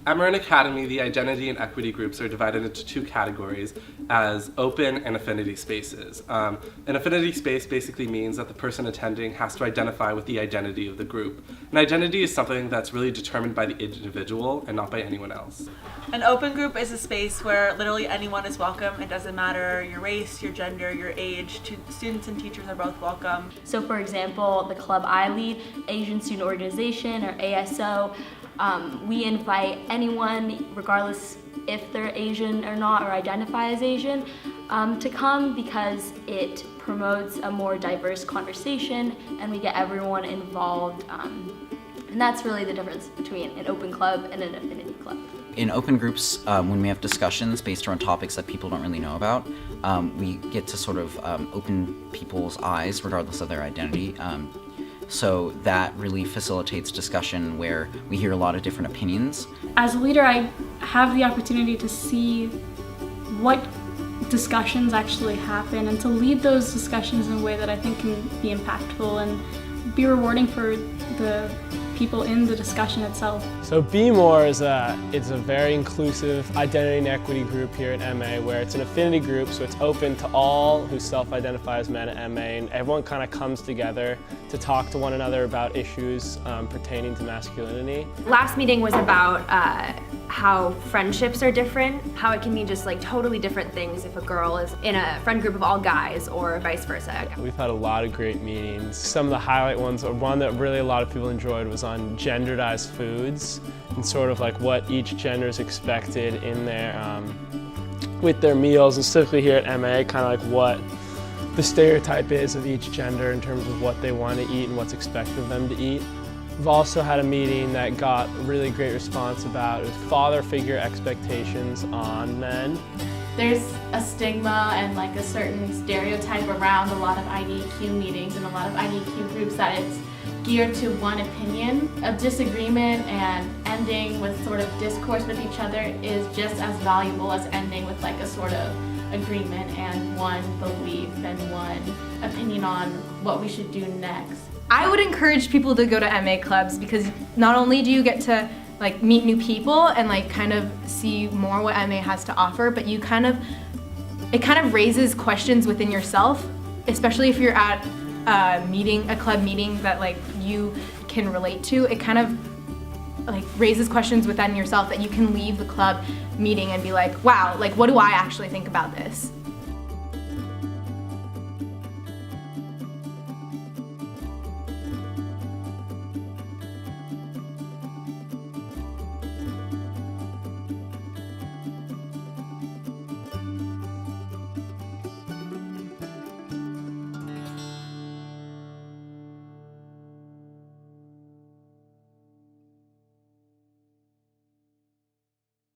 At Marin Academy, the identity and equity groups are divided into two categories as open and affinity spaces. An affinity space basically means that the person attending has to identify with the identity of the group. An identity is something that's really determined by the individual and not by anyone else. An open group is a space where literally anyone is welcome. It doesn't matter your race, your gender, your age. Students and teachers are both welcome. So for example, the club I lead, Asian Student Organization, or ASO, we invite anyone, regardless if they're Asian or not or identify as Asian, to come because it promotes a more diverse conversation and we get everyone involved. And that's really the difference between an open club and an affinity club. In open groups, when we have discussions based around topics that people don't really know about, we get to sort of open people's eyes regardless of their identity. So that really facilitates discussion where we hear a lot of different opinions. As a leader, I have the opportunity to see what discussions actually happen and to lead those discussions in a way that I think can be impactful and be rewarding for the people in the discussion itself. So Be More is it's a very inclusive identity and equity group here at MA, where it's an affinity group, so it's open to all who self-identify as men at MA, and everyone kind of comes together to talk to one another about issues pertaining to masculinity. Last meeting was about how friendships are different, how it can be just like totally different things if a girl is in a friend group of all guys or vice versa. We've had a lot of great meetings. Some of the highlight ones, or one that really a lot of people enjoyed, was on genderedized foods and sort of like what each gender is expected in their with their meals, and specifically here at MA, kind of like what the stereotype is of each gender in terms of what they want to eat and what's expected of them to eat. We've also had a meeting that got a really great response about father figure expectations on men. There's a stigma and like a certain stereotype around a lot of IDEQ meetings and a lot of IDEQ groups that it's geared to one opinion. A disagreement and ending with sort of discourse with each other is just as valuable as ending with like a sort of agreement and one belief and one opinion on what we should do next. I would encourage people to go to MA clubs because not only do you get to like meet new people and like kind of see more what MA has to offer, but it kind of raises questions within yourself, especially if you're at a club meeting that like you can relate to. It kind of like raises questions within yourself that you can leave the club meeting and be like, wow, like what do I actually think about this?